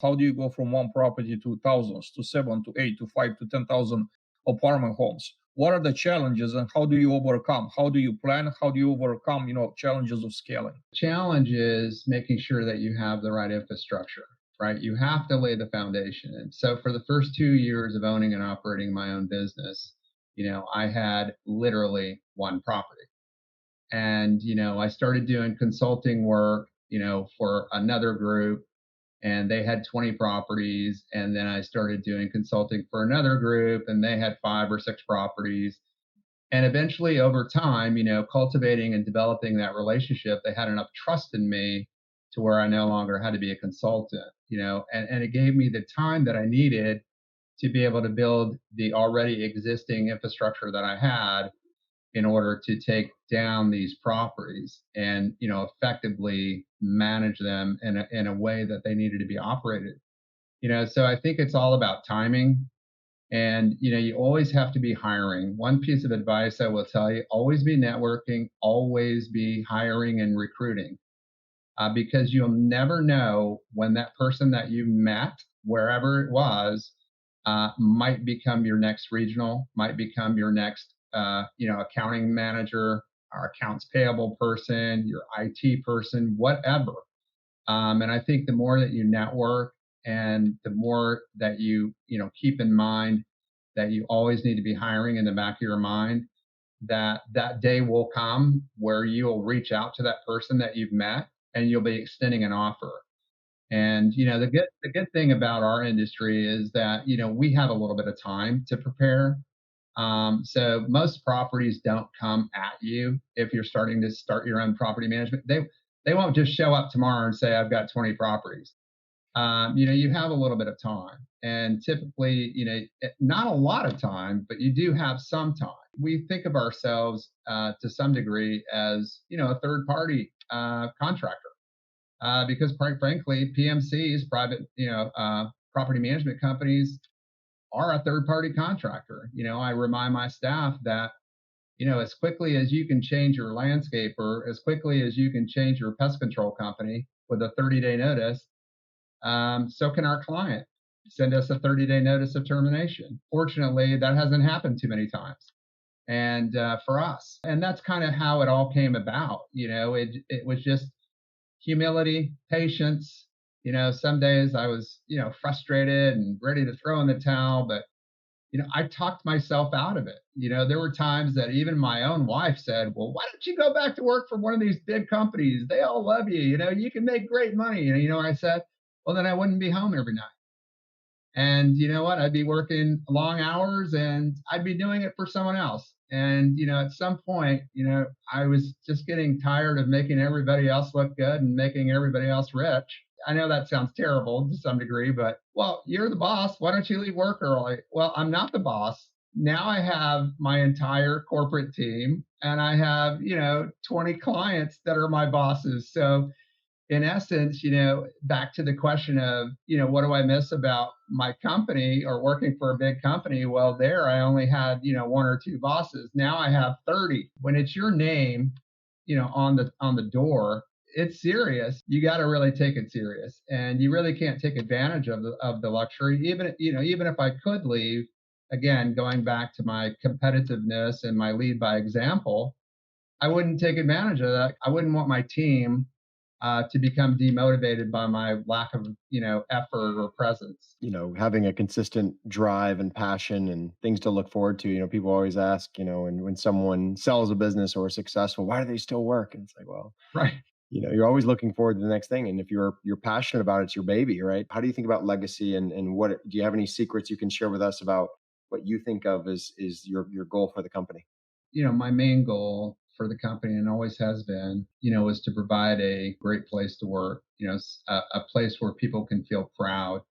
How do you go from one property to thousands, to seven, to eight, to five, to 10,000 apartment homes? What are the challenges and how do you overcome? How do you plan? How do you overcome, challenges of scaling? Challenge is making sure that you have the right infrastructure, right? You have to lay the foundation. And so for the first 2 years of owning and operating my own business, I had literally one property. And, I started doing consulting work, for another group, and they had 20 properties. And then I started doing consulting for another group and they had 5 or 6 properties. And eventually over time, cultivating and developing that relationship, they had enough trust in me to where I no longer had to be a consultant, and it gave me the time that I needed to be able to build the already existing infrastructure that I had in order to take down these properties and, effectively manage them in a way that they needed to be operated. So I think it's all about timing, and you always have to be hiring. One piece of advice I will tell you: always be networking, always be hiring and recruiting, because you'll never know when that person that you met, wherever it was, might become your next regional, might become your next accounting manager, or accounts payable person, your IT person, whatever. And I think the more that you network and the more that keep in mind that you always need to be hiring in the back of your mind, that day will come where you'll reach out to that person that you've met and you'll be extending an offer. And the good thing about our industry is that we have a little bit of time to prepare. So most properties don't come at you if you're starting to start your own property management. They won't just show up tomorrow and say, I've got 20 properties. You have a little bit of time, and typically, not a lot of time, but you do have some time. We think of ourselves to some degree as a third party contractor, because quite frankly, PMCs, private property management companies, are a third party contractor. I remind my staff that as quickly as you can change your landscaper, as quickly as you can change your pest control company with a 30-day notice, so can our client send us a 30-day notice of termination. Fortunately, that hasn't happened too many times. And for us, and that's kind of how it all came about. It was just humility, patience. Some days I was, frustrated and ready to throw in the towel, but I talked myself out of it. There were times that even my own wife said, well, why don't you go back to work for one of these big companies? They all love you. You can make great money. And what I said? Well, then I wouldn't be home every night. And you know what? I'd be working long hours and I'd be doing it for someone else. And, at some point, I was just getting tired of making everybody else look good and making everybody else rich. I know that sounds terrible to some degree, but well, you're the boss. Why don't you leave work early? Well, I'm not the boss. Now I have my entire corporate team and I have, 20 clients that are my bosses. So in essence, back to the question of, what do I miss about my company or working for a big company? Well, there I only had, one or two bosses. Now I have 30. When it's your name, on the door, it's serious. You got to really take it serious, and you really can't take advantage of the luxury. Even if I could leave, again, going back to my competitiveness and my lead by example, I wouldn't take advantage of that. I wouldn't want my team to become demotivated by my lack of, effort or presence. Having a consistent drive and passion and things to look forward to. People always ask, and when someone sells a business or is successful, why do they still work? And it's like, well, Right. you're always looking forward to the next thing. And if you're passionate about it, it's your baby, right? How do you think about legacy, and what do you have any secrets you can share with us about what you think of as is your goal for the company? My main goal for the company, and always has been, is to provide a great place to work, a place where people can feel proud,